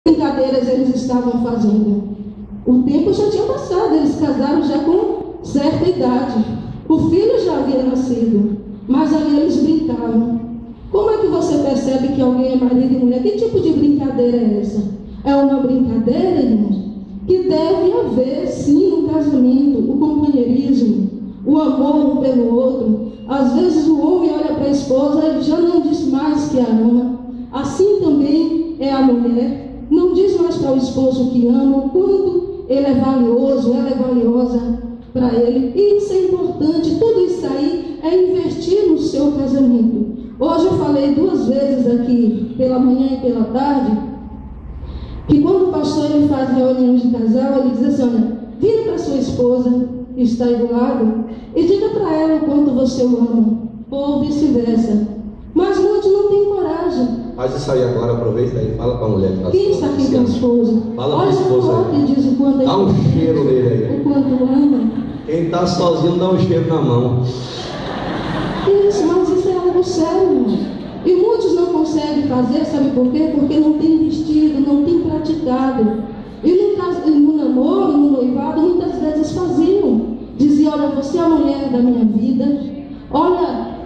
brincadeiras eles estavam fazendo? O tempo já tinha passado, eles casaram já com certa idade. O filho já havia nascido, mas ali eles brincavam. Como é que você percebe que alguém é marido e mulher? Que tipo de brincadeira é essa? É uma brincadeira, irmãos, que deve haver, sim, no casamento, o companheirismo, o amor um pelo outro. Às vezes o homem olha para a esposa e já não diz mais que a ama. Assim também é a mulher. Não diz mais para o esposo que ama, o quanto ele é valioso, ela é valiosa para ele. E isso é importante. Tudo isso aí é investir no seu casamento. Hoje eu falei 2 vezes aqui, pela manhã e pela tarde, que quando o pastor ele faz reunião de casal, ele diz assim: olha, vira para sua esposa que está aí do lado e diga para ela o quanto você o ama, ou vice-versa. Mas muitos não têm coragem. Faz isso aí agora, aproveita aí, fala para a mulher que está. Quem está aqui com a esposa? Fala para a esposa aí. E diz o quanto dá um cheiro nele aí. O quanto ama. Quem está sozinho dá um cheiro na mão. Isso, mas isso é algo sério. E muitos não conseguem fazer, sabe por quê? Porque não tem investido, não tem praticado. E no namoro, no noivado, muitas vezes faziam. Diziam: olha, você é a mulher da minha vida. Olha,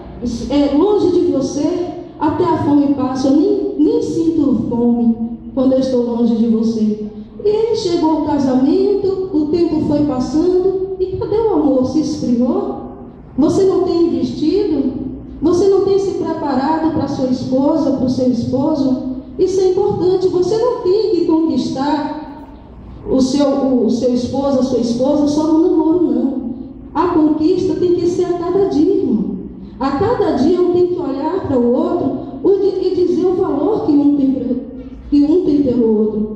longe de você, até a fome passa. Eu nem sinto fome quando eu estou longe de você. E aí chegou o casamento, o tempo foi passando, e cadê o amor? Se esfriou? Você não tem investido? Você não tem se preparado para sua esposa, para o seu esposo? Isso é importante. Você não tem que conquistar o seu esposo, a sua esposa só no namoro, não. A conquista tem que ser a cada dia, irmão. A cada dia um tem que olhar para o outro e dizer o valor que um tem pelo outro.